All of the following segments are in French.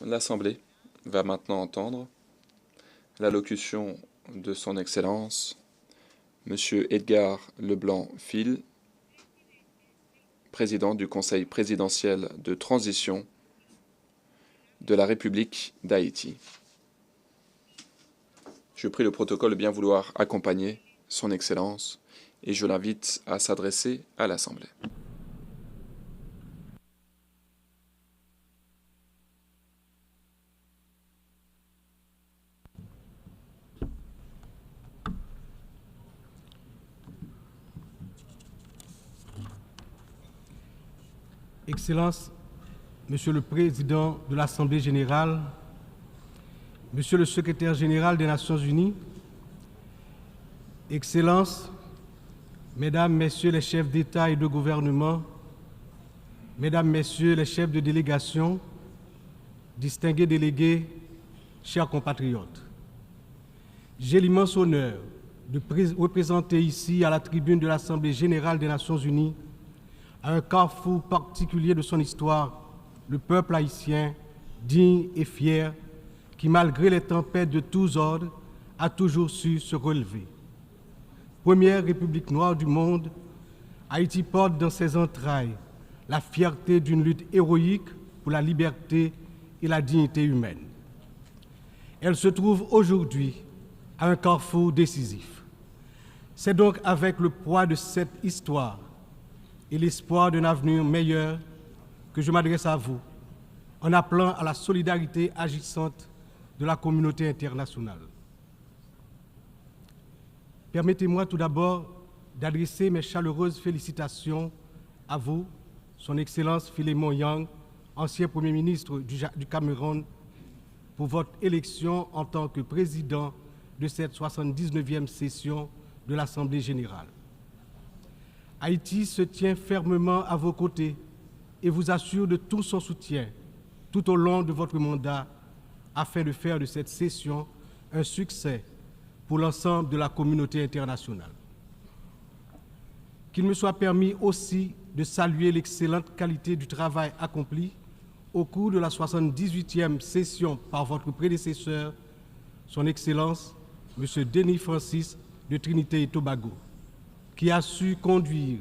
L'Assemblée va maintenant entendre l'allocution de son Excellence, Monsieur Edgar Leblanc-Fil, président du Conseil présidentiel de transition de la République d'Haïti. Je prie le protocole de bien vouloir accompagner son Excellence et je l'invite à s'adresser à l'Assemblée. Excellences, Monsieur le Président de l'Assemblée générale, Monsieur le Secrétaire général des Nations unies, Excellences, Mesdames, Messieurs les chefs d'État et de gouvernement, Mesdames, Messieurs les chefs de délégation, distingués délégués, chers compatriotes, j'ai l'immense honneur de représenter ici à la tribune de l'Assemblée générale des Nations unies, à un carrefour particulier de son histoire, le peuple haïtien, digne et fier, qui, malgré les tempêtes de tous ordres, a toujours su se relever. Première république noire du monde, Haïti porte dans ses entrailles la fierté d'une lutte héroïque pour la liberté et la dignité humaine. Elle se trouve aujourd'hui à un carrefour décisif. C'est donc avec le poids de cette histoire et l'espoir d'un avenir meilleur que je m'adresse à vous en appelant à la solidarité agissante de la communauté internationale. Permettez-moi tout d'abord d'adresser mes chaleureuses félicitations à vous, Son Excellence Philémon Yang, ancien Premier ministre du Cameroun, pour votre élection en tant que président de cette 79e session de l'Assemblée générale. Haïti se tient fermement à vos côtés et vous assure de tout son soutien tout au long de votre mandat afin de faire de cette session un succès pour l'ensemble de la communauté internationale. Qu'il me soit permis aussi de saluer l'excellente qualité du travail accompli au cours de la 78e session par votre prédécesseur, Son Excellence, M. Denis Francis de Trinité et Tobago, qui a su conduire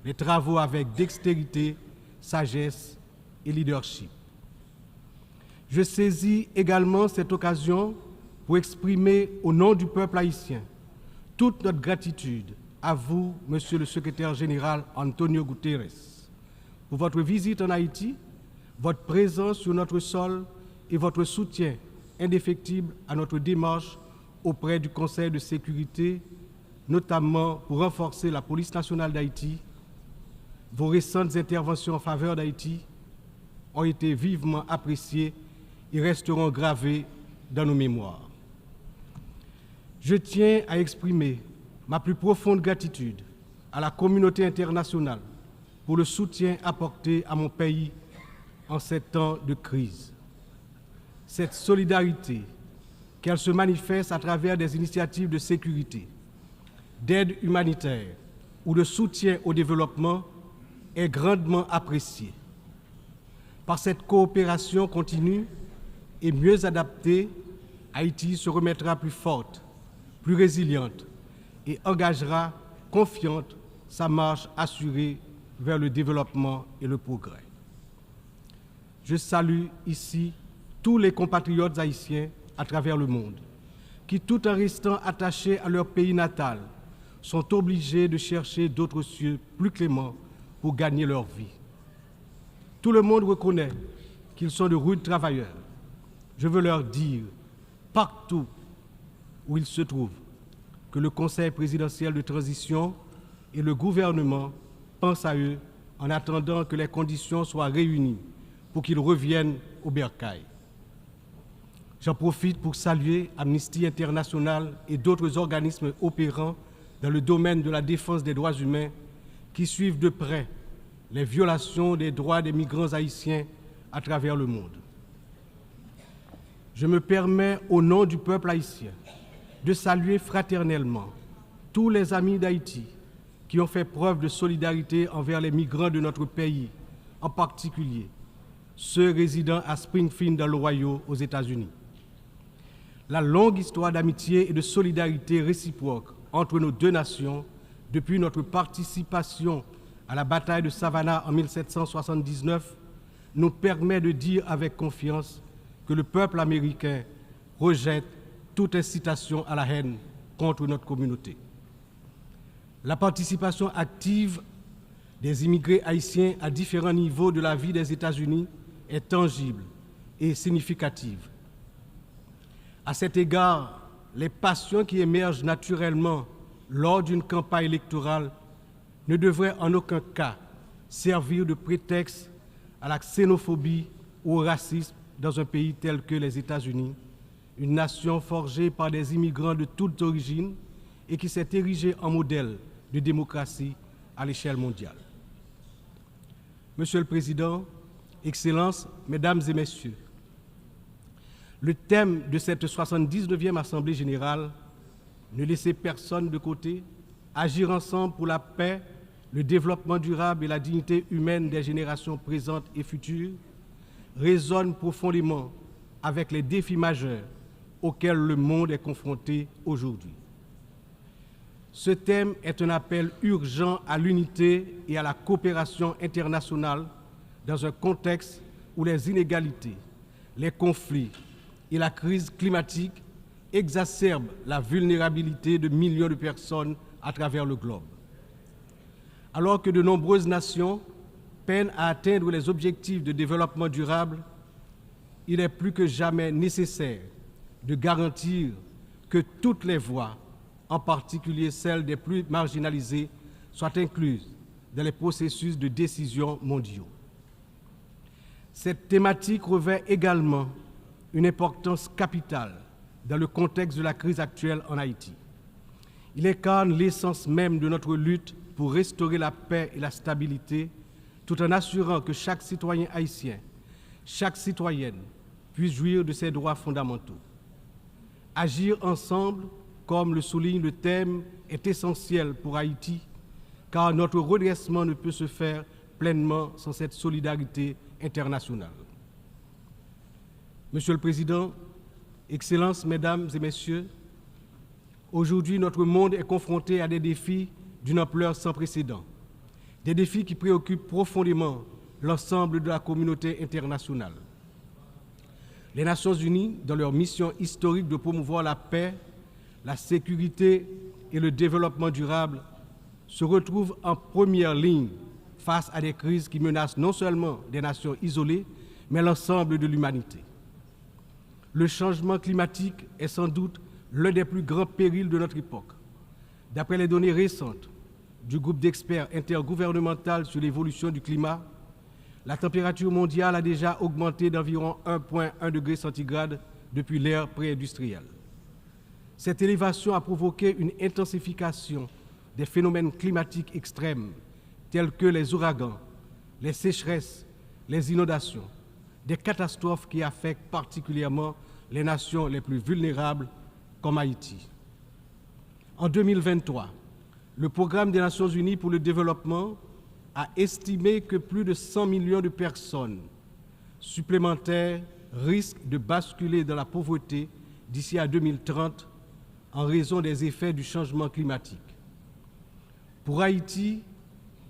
les travaux avec dextérité, sagesse et leadership. Je saisis également cette occasion pour exprimer au nom du peuple haïtien toute notre gratitude à vous, Monsieur le Secrétaire général Antonio Guterres, pour votre visite en Haïti, votre présence sur notre sol et votre soutien indéfectible à notre démarche auprès du Conseil de sécurité, notamment pour renforcer la police nationale d'Haïti. Vos récentes interventions en faveur d'Haïti ont été vivement appréciées et resteront gravées dans nos mémoires. Je tiens à exprimer ma plus profonde gratitude à la communauté internationale pour le soutien apporté à mon pays en ces temps de crise. Cette solidarité, qu'elle se manifeste à travers des initiatives de sécurité, d'aide humanitaire ou de soutien au développement, est grandement appréciée. Par cette coopération continue et mieux adaptée, Haïti se remettra plus forte, plus résiliente et engagera confiante sa marche assurée vers le développement et le progrès. Je salue ici tous les compatriotes haïtiens à travers le monde, qui, tout en restant attachés à leur pays natal, sont obligés de chercher d'autres cieux plus cléments pour gagner leur vie. Tout le monde reconnaît qu'ils sont de rudes travailleurs. Je veux leur dire, partout où ils se trouvent, que le Conseil présidentiel de transition et le gouvernement pensent à eux en attendant que les conditions soient réunies pour qu'ils reviennent au bercail. J'en profite pour saluer Amnesty International et d'autres organismes opérant dans le domaine de la défense des droits humains qui suivent de près les violations des droits des migrants haïtiens à travers le monde. Je me permets, au nom du peuple haïtien, de saluer fraternellement tous les amis d'Haïti qui ont fait preuve de solidarité envers les migrants de notre pays, en particulier ceux résidant à Springfield dans l'Ohio aux États-Unis. La longue histoire d'amitié et de solidarité réciproque entre nos deux nations, depuis notre participation à la bataille de Savannah en 1779, nous permet de dire avec confiance que le peuple américain rejette toute incitation à la haine contre notre communauté. La participation active des immigrés haïtiens à différents niveaux de la vie des États-Unis est tangible et significative. À cet égard, les passions qui émergent naturellement lors d'une campagne électorale ne devraient en aucun cas servir de prétexte à la xénophobie ou au racisme dans un pays tel que les États-Unis, une nation forgée par des immigrants de toutes origines et qui s'est érigée en modèle de démocratie à l'échelle mondiale. Monsieur le Président, Excellences, Mesdames et Messieurs, le thème de cette 79e Assemblée générale, ne laisser personne de côté, agir ensemble pour la paix, le développement durable et la dignité humaine des générations présentes et futures, résonne profondément avec les défis majeurs auxquels le monde est confronté aujourd'hui. Ce thème est un appel urgent à l'unité et à la coopération internationale dans un contexte où les inégalités, les conflits et la crise climatique exacerbent la vulnérabilité de millions de personnes à travers le globe. Alors que de nombreuses nations peinent à atteindre les objectifs de développement durable, il est plus que jamais nécessaire de garantir que toutes les voix, en particulier celles des plus marginalisées, soient incluses dans les processus de décision mondiaux. Cette thématique revêt également une importance capitale dans le contexte de la crise actuelle en Haïti. Il incarne l'essence même de notre lutte pour restaurer la paix et la stabilité, tout en assurant que chaque citoyen haïtien, chaque citoyenne puisse jouir de ses droits fondamentaux. Agir ensemble, comme le souligne le thème, est essentiel pour Haïti, car notre redressement ne peut se faire pleinement sans cette solidarité internationale. Monsieur le Président, Excellences, Mesdames et Messieurs, aujourd'hui notre monde est confronté à des défis d'une ampleur sans précédent, des défis qui préoccupent profondément l'ensemble de la communauté internationale. Les Nations Unies, dans leur mission historique de promouvoir la paix, la sécurité et le développement durable, se retrouvent en première ligne face à des crises qui menacent non seulement des nations isolées, mais l'ensemble de l'humanité. Le changement climatique est sans doute l'un des plus grands périls de notre époque. D'après les données récentes du groupe d'experts intergouvernemental sur l'évolution du climat, la température mondiale a déjà augmenté d'environ 1,1 degré centigrade depuis l'ère pré-industrielle. Cette élévation a provoqué une intensification des phénomènes climatiques extrêmes tels que les ouragans, les sécheresses, les inondations, des catastrophes qui affectent particulièrement les nations les plus vulnérables comme Haïti. En 2023, le Programme des Nations Unies pour le développement a estimé que plus de 100 millions de personnes supplémentaires risquent de basculer dans la pauvreté d'ici à 2030 en raison des effets du changement climatique. Pour Haïti,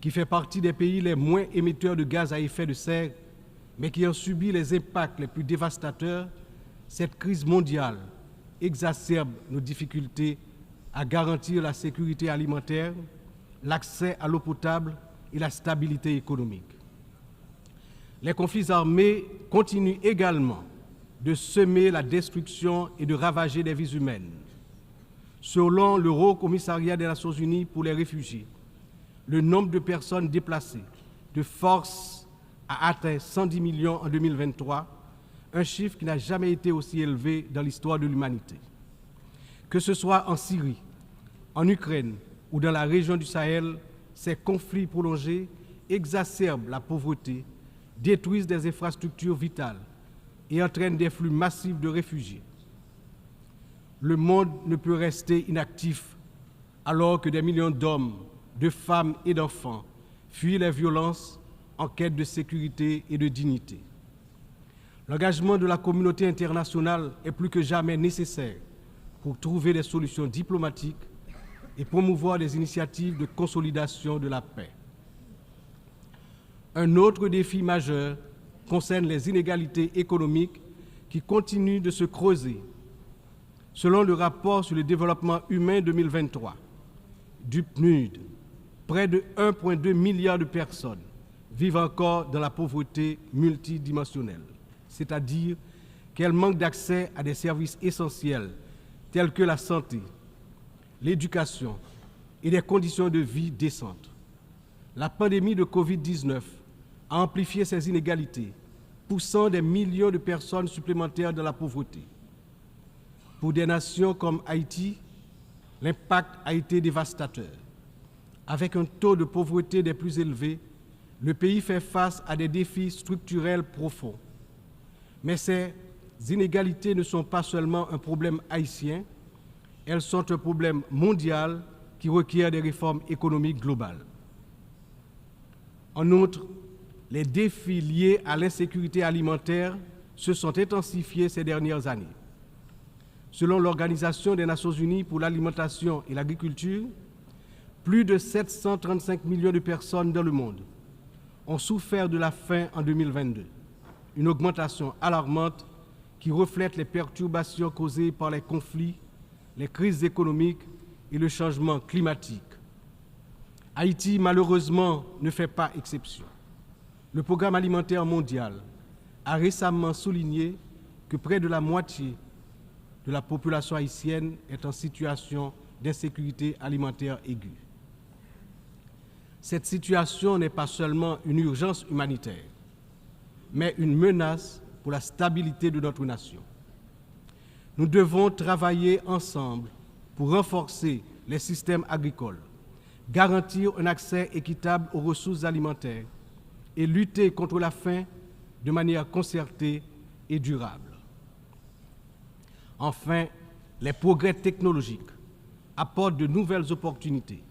qui fait partie des pays les moins émetteurs de gaz à effet de serre, mais qui ont subi les impacts les plus dévastateurs, cette crise mondiale exacerbe nos difficultés à garantir la sécurité alimentaire, l'accès à l'eau potable et la stabilité économique. Les conflits armés continuent également de semer la destruction et de ravager des vies humaines. Selon le Haut Commissariat des Nations Unies pour les réfugiés, le nombre de personnes déplacées de force a atteint 110 millions en 2023, un chiffre qui n'a jamais été aussi élevé dans l'histoire de l'humanité. Que ce soit en Syrie, en Ukraine ou dans la région du Sahel, ces conflits prolongés exacerbent la pauvreté, détruisent des infrastructures vitales et entraînent des flux massifs de réfugiés. Le monde ne peut rester inactif alors que des millions d'hommes, de femmes et d'enfants fuient les violences en quête de sécurité et de dignité. L'engagement de la communauté internationale est plus que jamais nécessaire pour trouver des solutions diplomatiques et promouvoir des initiatives de consolidation de la paix. Un autre défi majeur concerne les inégalités économiques qui continuent de se creuser. Selon le rapport sur le développement humain 2023 du PNUD, près de 1,2 milliard de personnes vivent encore dans la pauvreté multidimensionnelle, c'est-à-dire qu'elles manquent d'accès à des services essentiels tels que la santé, l'éducation et des conditions de vie décentes. La pandémie de Covid-19 a amplifié ces inégalités, poussant des millions de personnes supplémentaires dans la pauvreté. Pour des nations comme Haïti, l'impact a été dévastateur. Avec un taux de pauvreté des plus élevés, le pays fait face à des défis structurels profonds. Mais ces inégalités ne sont pas seulement un problème haïtien, elles sont un problème mondial qui requiert des réformes économiques globales. En outre, les défis liés à l'insécurité alimentaire se sont intensifiés ces dernières années. Selon l'Organisation des Nations Unies pour l'alimentation et l'agriculture, plus de 735 millions de personnes dans le monde ont souffert de la faim en 2022, une augmentation alarmante qui reflète les perturbations causées par les conflits, les crises économiques et le changement climatique. Haïti, malheureusement, ne fait pas exception. Le Programme alimentaire mondial a récemment souligné que près de la moitié de la population haïtienne est en situation d'insécurité alimentaire aiguë. Cette situation n'est pas seulement une urgence humanitaire, mais une menace pour la stabilité de notre nation. Nous devons travailler ensemble pour renforcer les systèmes agricoles, garantir un accès équitable aux ressources alimentaires et lutter contre la faim de manière concertée et durable. Enfin, les progrès technologiques apportent de nouvelles opportunités,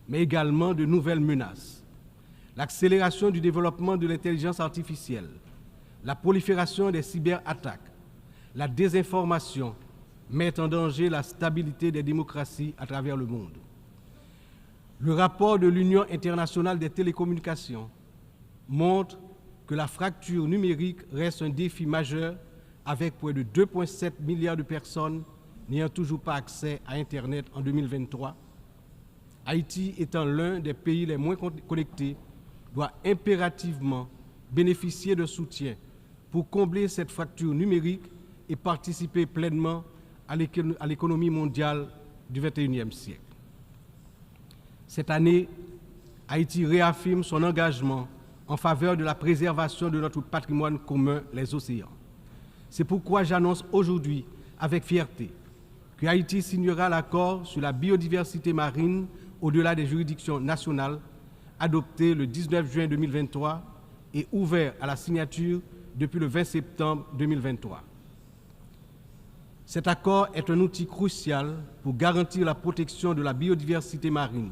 mais également de nouvelles menaces. L'accélération du développement de l'intelligence artificielle, la prolifération des cyberattaques, la désinformation mettent en danger la stabilité des démocraties à travers le monde. Le rapport de l'Union internationale des télécommunications montre que la fracture numérique reste un défi majeur avec près de 2,7 milliards de personnes n'ayant toujours pas accès à Internet en 2023. Haïti étant l'un des pays les moins connectés, doit impérativement bénéficier de soutien pour combler cette fracture numérique et participer pleinement à l'économie mondiale du XXIe siècle. Cette année, Haïti réaffirme son engagement en faveur de la préservation de notre patrimoine commun, les océans. C'est pourquoi j'annonce aujourd'hui avec fierté que Haïti signera l'accord sur la biodiversité marine au-delà des juridictions nationales, adopté le 19 juin 2023 et ouvert à la signature depuis le 20 septembre 2023. Cet accord est un outil crucial pour garantir la protection de la biodiversité marine,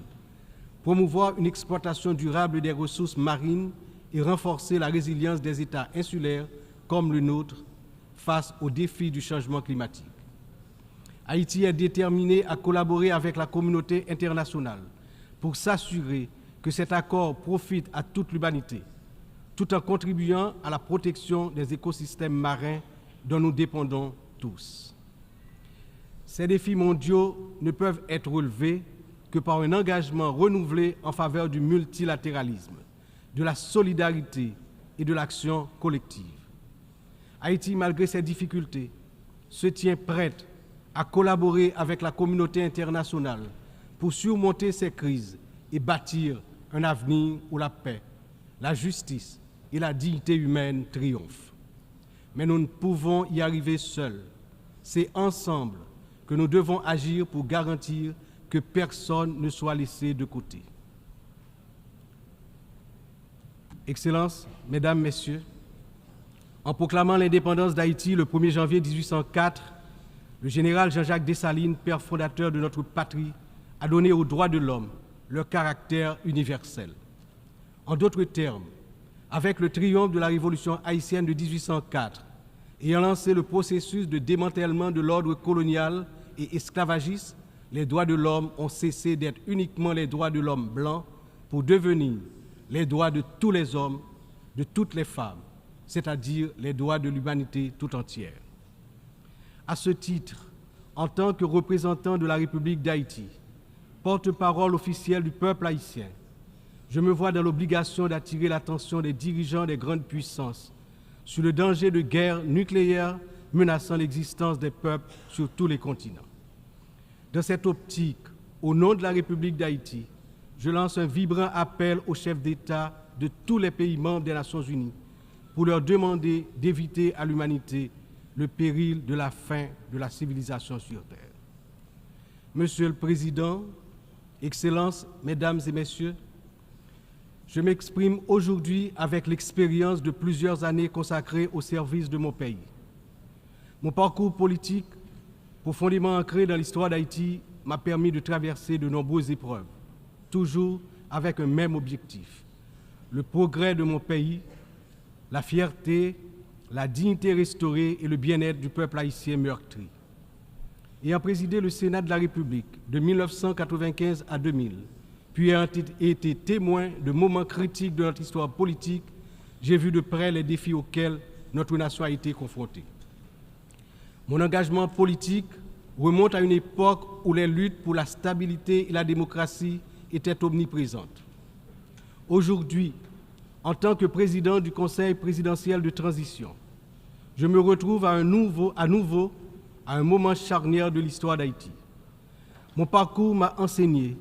promouvoir une exploitation durable des ressources marines et renforcer la résilience des États insulaires comme le nôtre face aux défis du changement climatique. Haïti est déterminé à collaborer avec la communauté internationale pour s'assurer que cet accord profite à toute l'humanité, tout en contribuant à la protection des écosystèmes marins dont nous dépendons tous. Ces défis mondiaux ne peuvent être relevés que par un engagement renouvelé en faveur du multilatéralisme, de la solidarité et de l'action collective. Haïti, malgré ses difficultés, se tient prête à collaborer avec la communauté internationale pour surmonter ces crises et bâtir un avenir où la paix, la justice et la dignité humaine triomphent. Mais nous ne pouvons y arriver seuls. C'est ensemble que nous devons agir pour garantir que personne ne soit laissé de côté. Excellences, Mesdames, Messieurs, en proclamant l'indépendance d'Haïti le 1er janvier 1804, le général Jean-Jacques Dessalines, père fondateur de notre patrie, a donné aux droits de l'homme leur caractère universel. En d'autres termes, avec le triomphe de la révolution haïtienne de 1804, Ayant lancé le processus de démantèlement de l'ordre colonial et esclavagiste, les droits de l'homme ont cessé d'être uniquement les droits de l'homme blanc pour devenir les droits de tous les hommes, de toutes les femmes, c'est-à-dire les droits de l'humanité tout entière. À ce titre, en tant que représentant de la République d'Haïti, porte-parole officiel du peuple haïtien, je me vois dans l'obligation d'attirer l'attention des dirigeants des grandes puissances sur le danger de guerre nucléaire menaçant l'existence des peuples sur tous les continents. Dans cette optique, au nom de la République d'Haïti, je lance un vibrant appel aux chefs d'État de tous les pays membres des Nations Unies pour leur demander d'éviter à l'humanité le péril de la fin de la civilisation sur Terre. Monsieur le Président, Excellences, Mesdames et Messieurs, je m'exprime aujourd'hui avec l'expérience de plusieurs années consacrées au service de mon pays. Mon parcours politique, profondément ancré dans l'histoire d'Haïti, m'a permis de traverser de nombreuses épreuves, toujours avec un même objectif, le progrès de mon pays, la fierté, la dignité restaurée et le bien-être du peuple haïtien meurtri. Ayant présidé le Sénat de la République de 1995 à 2000, puis ayant été témoin de moments critiques de notre histoire politique, j'ai vu de près les défis auxquels notre nation a été confrontée. Mon engagement politique remonte à une époque où les luttes pour la stabilité et la démocratie étaient omniprésentes. Aujourd'hui, en tant que président du Conseil présidentiel de transition, je me retrouve à nouveau à un moment charnière de l'histoire d'Haïti. Mon parcours m'a enseigné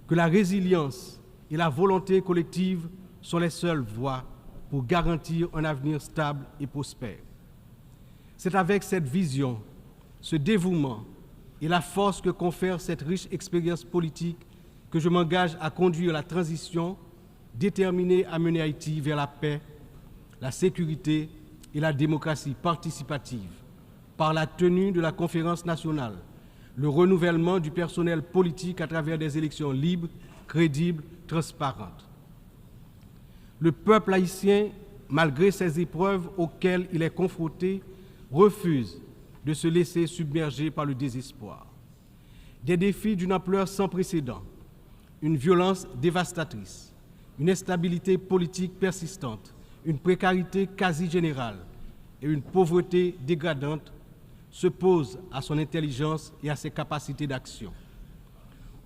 que la résilience et la volonté collective sont les seules voies pour garantir un avenir stable et prospère. C'est avec cette vision, ce dévouement et la force que confère cette riche expérience politique que je m'engage à conduire la transition déterminée à mener Haïti vers la paix, la sécurité et la démocratie participative par la tenue de la conférence nationale, le renouvellement du personnel politique à travers des élections libres, crédibles, transparentes. Le peuple haïtien, malgré ces épreuves auxquelles il est confronté, refuse de se laisser submerger par le désespoir. Des défis d'une ampleur sans précédent, une violence dévastatrice, une instabilité politique persistante, une précarité quasi générale et une pauvreté dégradante se posent à son intelligence et à ses capacités d'action.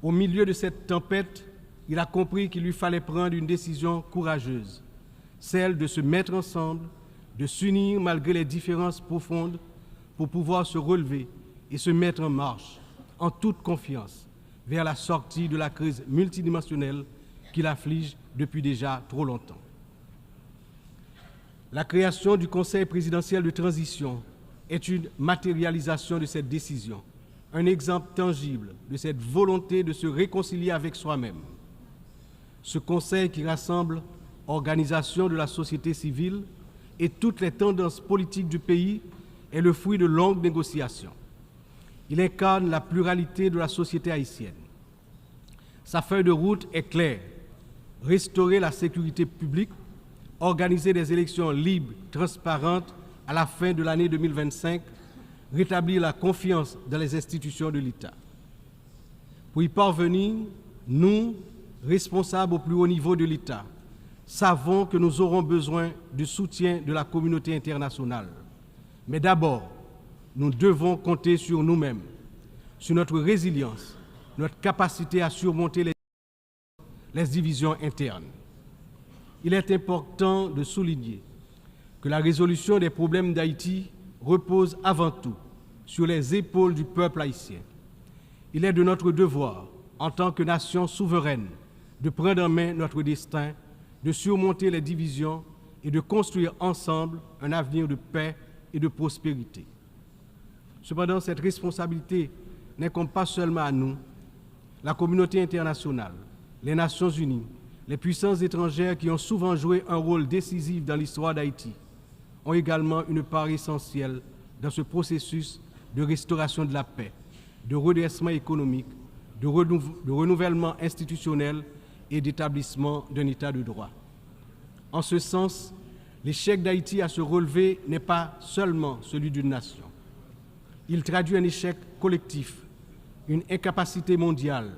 Au milieu de cette tempête, il a compris qu'il lui fallait prendre une décision courageuse, celle de se mettre ensemble, de s'unir malgré les différences profondes pour pouvoir se relever et se mettre en marche, en toute confiance, vers la sortie de la crise multidimensionnelle qui l'afflige depuis déjà trop longtemps. La création du Conseil présidentiel de transition est une matérialisation de cette décision, un exemple tangible de cette volonté de se réconcilier avec soi-même. Ce Conseil qui rassemble organisations de la société civile et toutes les tendances politiques du pays est le fruit de longues négociations. Il incarne la pluralité de la société haïtienne. Sa feuille de route est claire: restaurer la sécurité publique, organiser des élections libres, transparentes à la fin de l'année 2025, rétablir la confiance dans les institutions de l'État. Pour y parvenir, nous, responsables au plus haut niveau de l'État, savons que nous aurons besoin du soutien de la communauté internationale. Mais d'abord, nous devons compter sur nous-mêmes, sur notre résilience, notre capacité à surmonter les divisions internes. Il est important de souligner que la résolution des problèmes d'Haïti repose avant tout sur les épaules du peuple haïtien. Il est de notre devoir, en tant que nation souveraine, de prendre en main notre destin, de surmonter les divisions et de construire ensemble un avenir de paix et de prospérité. Cependant, cette responsabilité n'incombe pas seulement à nous. La communauté internationale, les Nations Unies, les puissances étrangères qui ont souvent joué un rôle décisif dans l'histoire d'Haïti ont également une part essentielle dans ce processus de restauration de la paix, de redressement économique, de renouvellement institutionnel et d'établissement d'un État de droit. En ce sens, L'échec d'Haïti à se relever n'est pas seulement celui d'une nation. Il traduit un échec collectif, une incapacité mondiale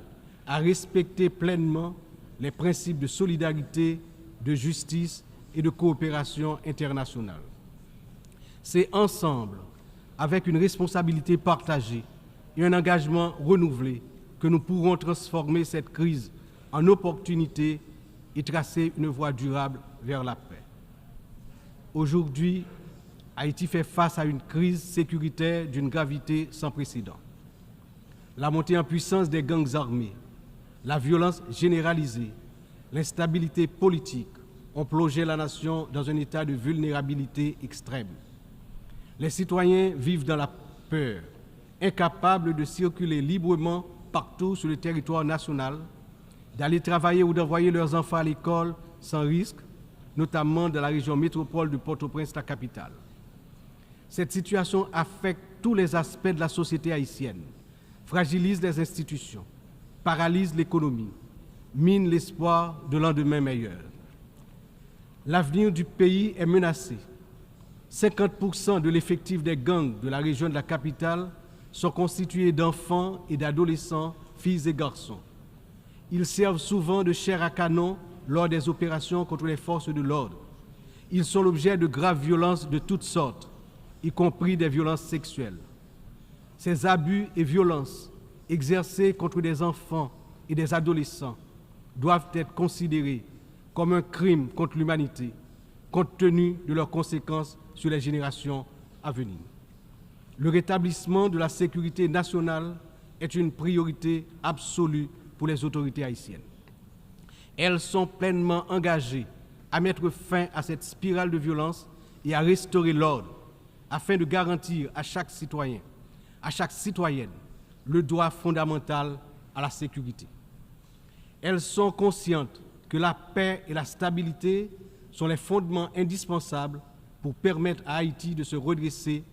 à respecter pleinement les principes de solidarité, de justice et de coopération internationale. C'est ensemble, avec une responsabilité partagée et un engagement renouvelé, que nous pourrons transformer cette crise en opportunité et tracer une voie durable vers la paix. Aujourd'hui, Haïti fait face à une crise sécuritaire d'une gravité sans précédent. La montée en puissance des gangs armés, la violence généralisée, l'instabilité politique ont plongé la nation dans un état de vulnérabilité extrême. Les citoyens vivent dans la peur, incapables de circuler librement partout sur le territoire national, d'aller travailler ou d'envoyer leurs enfants à l'école sans risque, notamment dans la région métropole de Port-au-Prince, la capitale. Cette situation affecte tous les aspects de la société haïtienne, fragilise les institutions, paralyse l'économie, mine l'espoir de lendemain meilleur. L'avenir du pays est menacé. 50% de l'effectif des gangs de la région de la capitale sont constitués d'enfants et d'adolescents, filles et garçons. Ils servent souvent de chair à canon lors des opérations contre les forces de l'ordre. Ils sont l'objet de graves violences de toutes sortes, y compris des violences sexuelles. Ces abus et violences exercés contre des enfants et des adolescents doivent être considérés comme un crime contre l'humanité, compte tenu de leurs conséquences sur les générations à venir. Le rétablissement de la sécurité nationale est une priorité absolue pour les autorités haïtiennes. Elles sont pleinement engagées à mettre fin à cette spirale de violence et à restaurer l'ordre afin de garantir à chaque citoyen, à chaque citoyenne, le droit fondamental à la sécurité. Elles sont conscientes que la paix et la stabilité sont les fondements indispensables pour permettre à Haïti de se redresser,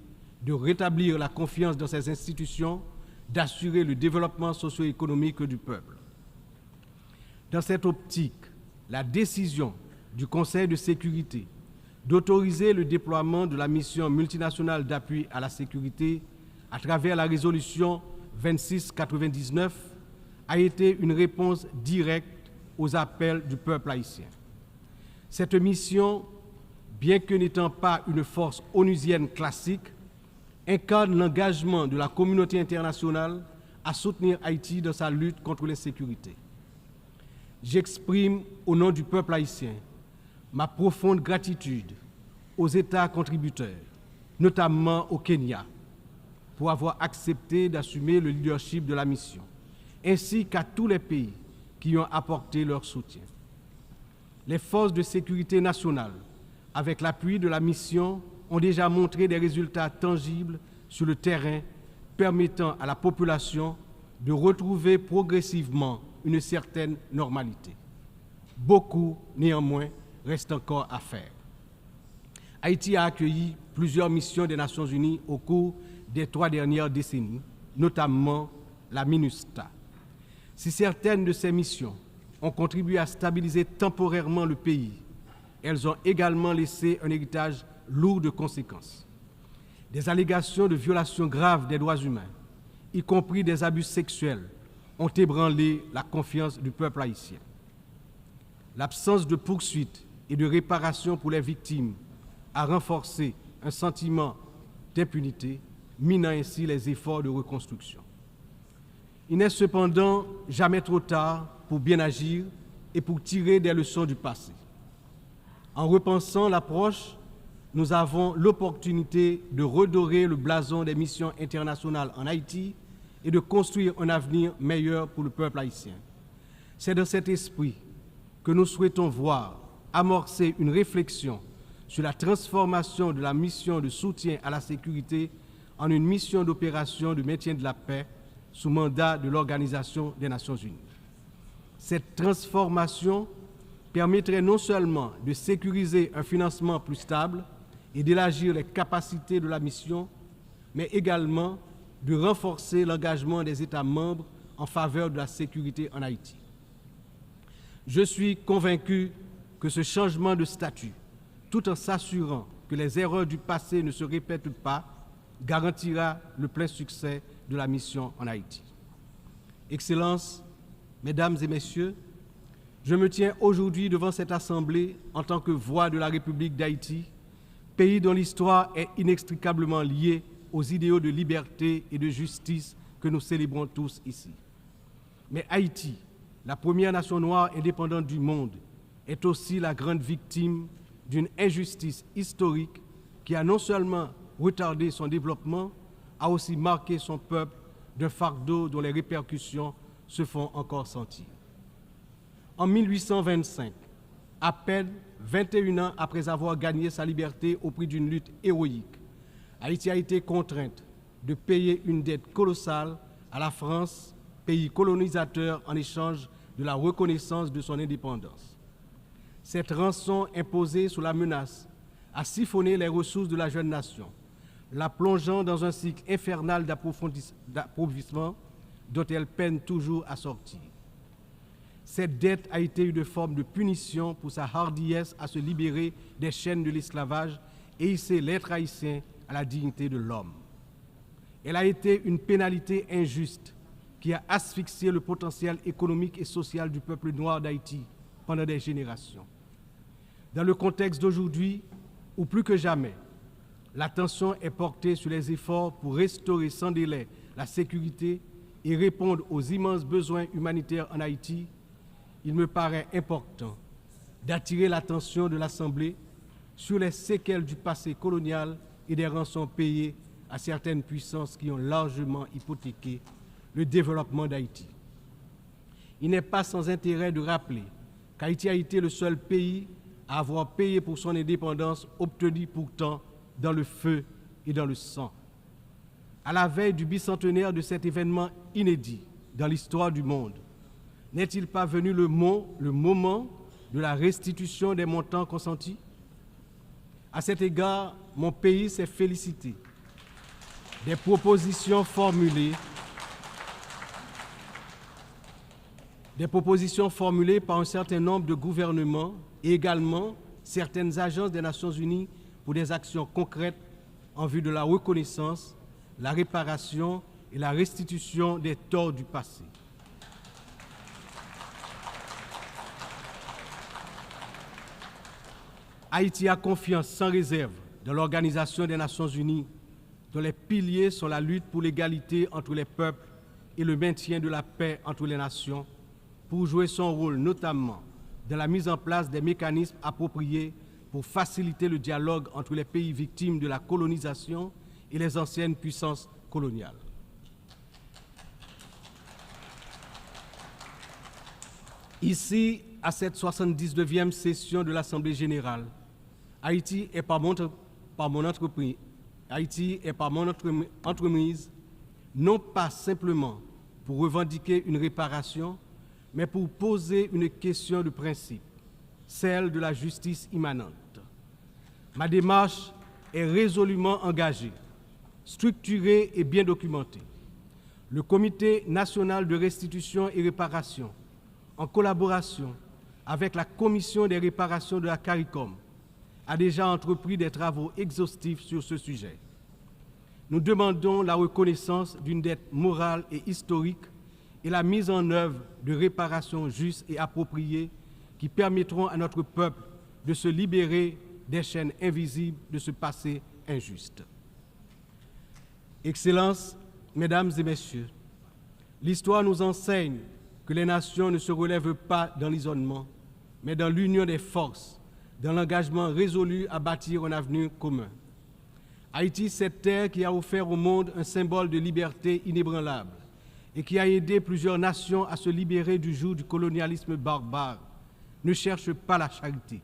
de rétablir la confiance dans ses institutions, d'assurer le développement socio-économique du peuple. Dans cette optique, la décision du Conseil de sécurité d'autoriser le déploiement de la mission multinationale d'appui à la sécurité à travers la résolution 2699 a été une réponse directe aux appels du peuple haïtien. Cette mission, bien que n'étant pas une force onusienne classique, incarne l'engagement de la communauté internationale à soutenir Haïti dans sa lutte contre l'insécurité. J'exprime au nom du peuple haïtien ma profonde gratitude aux États contributeurs, notamment au Kenya, pour avoir accepté d'assumer le leadership de la mission, ainsi qu'à tous les pays qui ont apporté leur soutien. Les forces de sécurité nationale, avec l'appui de la mission, ont déjà montré des résultats tangibles sur le terrain permettant à la population de retrouver progressivement une certaine normalité. Beaucoup, néanmoins, reste encore à faire. Haïti a accueilli plusieurs missions des Nations Unies au cours des 3 dernières décennies, notamment la MINUSTA. Si certaines de ces missions ont contribué à stabiliser temporairement le pays, elles ont également laissé un héritage lourd de conséquences. Des allégations de violations graves des droits humains, y compris des abus sexuels, ont ébranlé la confiance du peuple haïtien. L'absence de poursuites et de réparation pour les victimes a renforcé un sentiment d'impunité, minant ainsi les efforts de reconstruction. Il n'est cependant jamais trop tard pour bien agir et pour tirer des leçons du passé. En repensant l'approche, nous avons l'opportunité de redorer le blason des missions internationales en Haïti et de construire un avenir meilleur pour le peuple haïtien. C'est dans cet esprit que nous souhaitons voir amorcer une réflexion sur la transformation de la mission de soutien à la sécurité en une mission d'opération de maintien de la paix sous mandat de l'Organisation des Nations Unies. Cette transformation permettrait non seulement de sécuriser un financement plus stable et d'élargir les capacités de la mission, mais également de renforcer l'engagement des États membres en faveur de la sécurité en Haïti. Je suis convaincu que ce changement de statut, tout en s'assurant que les erreurs du passé ne se répètent pas, garantira le plein succès de la mission en Haïti. Excellences, Mesdames et Messieurs, je me tiens aujourd'hui devant cette Assemblée en tant que voix de la République d'Haïti, pays dont l'histoire est inextricablement liée aux idéaux de liberté et de justice que nous célébrons tous ici. Mais Haïti, la première nation noire indépendante du monde, est aussi la grande victime d'une injustice historique qui a non seulement retardé son développement, a aussi marqué son peuple d'un fardeau dont les répercussions se font encore sentir. En 1825, à peine 21 ans après avoir gagné sa liberté au prix d'une lutte héroïque, Haïti a été contrainte de payer une dette colossale à la France, pays colonisateur, en échange de la reconnaissance de son indépendance. Cette rançon imposée sous la menace a siphonné les ressources de la jeune nation, la plongeant dans un cycle infernal d'appauvrissement dont elle peine toujours à sortir. Cette dette a été une forme de punition pour sa hardiesse à se libérer des chaînes de l'esclavage et hisser l'être haïtien à la dignité de l'homme. Elle a été une pénalité injuste qui a asphyxié le potentiel économique et social du peuple noir d'Haïti pendant des générations. Dans le contexte d'aujourd'hui, où plus que jamais, l'attention est portée sur les efforts pour restaurer sans délai la sécurité et répondre aux immenses besoins humanitaires en Haïti, il me paraît important d'attirer l'attention de l'Assemblée sur les séquelles du passé colonial et des rançons payées à certaines puissances qui ont largement hypothéqué le développement d'Haïti. Il n'est pas sans intérêt de rappeler qu'Haïti a été le seul pays à avoir payé pour son indépendance, obtenue pourtant dans le feu et dans le sang. À la veille du bicentenaire de cet événement inédit dans l'histoire du monde, n'est-il pas venu le moment de la restitution des montants consentis? À cet égard, mon pays s'est félicité des propositions formulées par un certain nombre de gouvernements et également certaines agences des Nations Unies pour des actions concrètes en vue de la reconnaissance, la réparation et la restitution des torts du passé. Haïti a confiance sans réserve dans l'Organisation des Nations Unies, dont les piliers sont la lutte pour l'égalité entre les peuples et le maintien de la paix entre les nations, pour jouer son rôle notamment dans la mise en place des mécanismes appropriés pour faciliter le dialogue entre les pays victimes de la colonisation et les anciennes puissances coloniales. Ici, à cette 79e session de l'Assemblée générale, Haïti est par mon entreprise, non pas simplement pour revendiquer une réparation, mais pour poser une question de principe, celle de la justice immanente. Ma démarche est résolument engagée, structurée et bien documentée. Le Comité national de restitution et réparation, en collaboration avec la Commission des réparations de la CARICOM, a déjà entrepris des travaux exhaustifs sur ce sujet. Nous demandons la reconnaissance d'une dette morale et historique et la mise en œuvre de réparations justes et appropriées qui permettront à notre peuple de se libérer des chaînes invisibles de ce passé injuste. Excellences, Mesdames et Messieurs, l'histoire nous enseigne que les nations ne se relèvent pas dans l'isolement, mais dans l'union des forces, dans l'engagement résolu à bâtir un avenir commun. Haïti, cette terre qui a offert au monde un symbole de liberté inébranlable et qui a aidé plusieurs nations à se libérer du joug du colonialisme barbare, ne cherche pas la charité,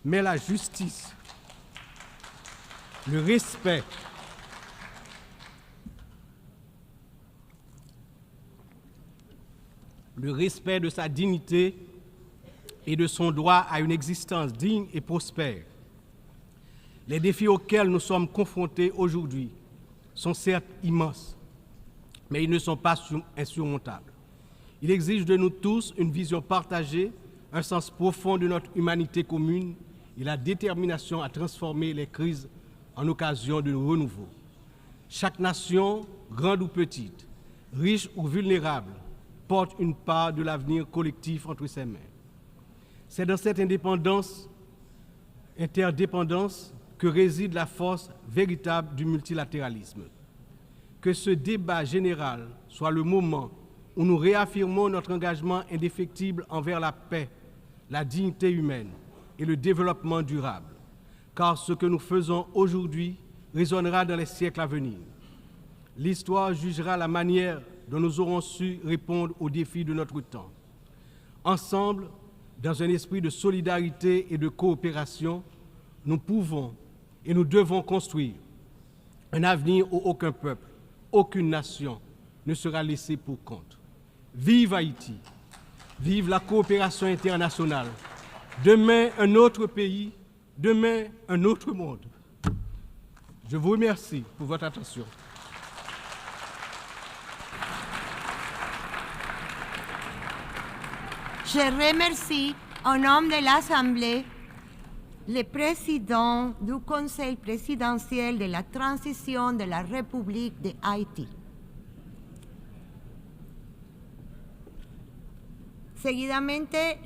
mais la justice, le respect, de sa dignité et de son droit à une existence digne et prospère. Les défis auxquels nous sommes confrontés aujourd'hui sont certes immenses, mais ils ne sont pas insurmontables. Ils exigent de nous tous une vision partagée, un sens profond de notre humanité commune et la détermination à transformer les crises en occasion de renouveau. Chaque nation, grande ou petite, riche ou vulnérable, porte une part de l'avenir collectif entre ses mains. C'est dans cette interdépendance que réside la force véritable du multilatéralisme. Que ce débat général soit le moment où nous réaffirmons notre engagement indéfectible envers la paix, la dignité humaine et le développement durable, car ce que nous faisons aujourd'hui résonnera dans les siècles à venir. L'histoire jugera la manière dont nous aurons su répondre aux défis de notre temps. Ensemble, dans un esprit de solidarité et de coopération, nous pouvons et nous devons construire un avenir où aucun peuple, aucune nation ne sera laissé pour compte. Vive Haïti! Vive la coopération internationale! Demain, un autre pays, demain, un autre monde. Je vous remercie pour votre attention. Je remercie, au nom de l'Assemblée, le président du Conseil présidentiel de la transition de la République de Haïti. Seguidamente,